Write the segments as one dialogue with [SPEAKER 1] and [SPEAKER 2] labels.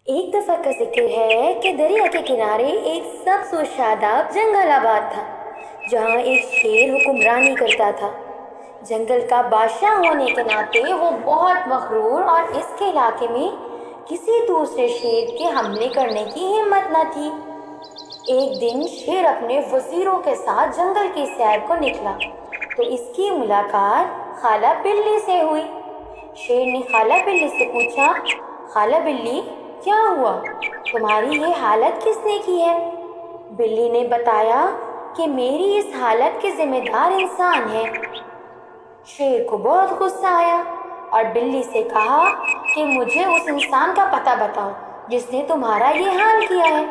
[SPEAKER 1] एक दफ़ा का जिक्र है कि दरिया के किनारे एक सब्ज़ व शादाब जंगल आबाद था, जहाँ एक शेर हुक्मरानी करता था। जंगल का बादशाह होने के नाते वो बहुत मगरूर और इसके इलाके में किसी दूसरे शेर के हमले करने की हिम्मत न थी। एक दिन शेर अपने वज़ीरों के साथ जंगल की सैर को निकला तो इसकी मुलाकात खाला बिल्ली से हुई। शेर ने खाला बिल्ली से पूछा, खाला बिल्ली, क्या हुआ? तुम्हारी ये हालत किसने की है? बिल्ली ने बताया कि मेरी इस हालत के जिम्मेदार इंसान है। शेर को बहुत गुस्सा आया और बिल्ली से कहा कि मुझे उस इंसान का पता बताओ जिसने तुम्हारा ये हाल किया है।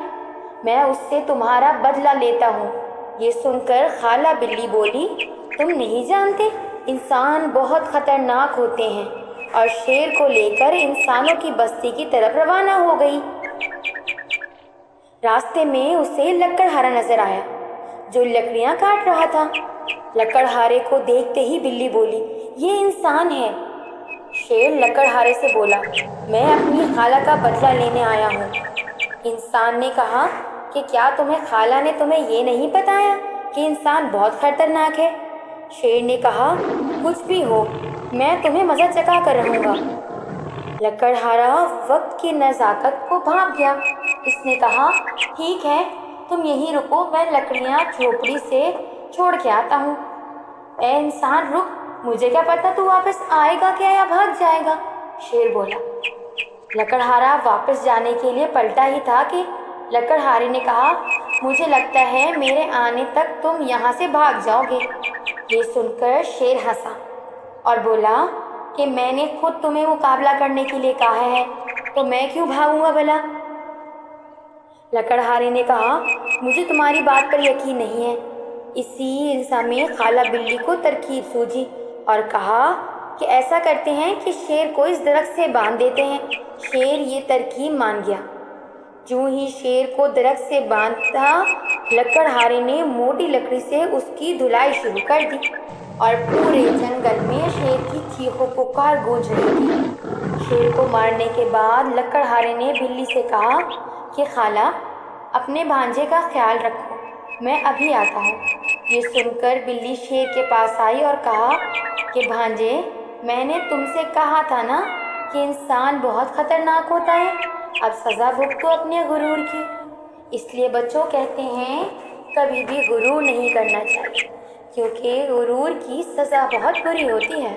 [SPEAKER 1] मैं उससे तुम्हारा बदला लेता हूँ। ये सुनकर खाला बिल्ली बोली, तुम नहीं जानते, इंसान बहुत खतरनाक होते हैं। और शेर को लेकर इंसानों की बस्ती की तरफ रवाना हो गई। रास्ते में उसे लकड़हारा नजर आया जो लकड़ियां काट रहा था। लकड़हारे को देखते ही बिल्ली बोली, ये इंसान है। शेर लकड़हारे से बोला, मैं अपनी खाला का बदला लेने आया हूँ। इंसान ने कहा कि क्या तुम्हें खाला ने तुम्हें ये नहीं बताया कि इंसान बहुत खतरनाक है? शेर ने कहा, कुछ भी हो, मैं तुम्हें मज़ा चखा कर रहूँगा। लकड़हारा वक्त की नज़ाकत को भांप गया। इसने कहा, ठीक है, तुम यहीं रुको, मैं लकड़ियाँ झोपड़ी से छोड़ के आता हूँ। ए इंसान रुक, मुझे क्या पता तू वापस आएगा क्या या भाग जाएगा? शेर बोला। लकड़हारा वापस जाने के लिए पलटा ही था कि लकड़हारे ने कहा, मुझे लगता है मेरे आने तक तुम यहाँ से भाग जाओगे। ये सुनकर शेर हंसा और बोला कि मैंने खुद तुम्हें मुकाबला करने के लिए कहा है, तो मैं क्यों भागूंगा भला? लकड़हारे ने कहा, मुझे तुम्हारी बात पर यकीन नहीं है। इसी समय खाला बिल्ली को तरकीब सूझी और कहा कि ऐसा करते हैं कि शेर को इस दरख्त से बांध देते हैं। शेर ये तरकीब मान गया। यूं ही शेर को दरख्त से बांधा, लकड़हारे ने मोटी लकड़ी से उसकी धुलाई शुरू कर दी और पूरे जंगल में शेर की चीखों पुकार गूंज रही थी। शेर को मारने के बाद लकड़हारे ने बिल्ली से कहा कि खाला, अपने भांजे का ख्याल रखो, मैं अभी आता हूँ। ये सुनकर बिल्ली शेर के पास आई और कहा कि भांजे, मैंने तुमसे कहा था ना कि इंसान बहुत खतरनाक होता है। अब सज़ा भुगतो अपने गुरूर की। इसलिए बच्चों कहते हैं, कभी भी गुरूर नहीं करना चाहिए, क्योंकि गुरूर की सज़ा बहुत बुरी होती है।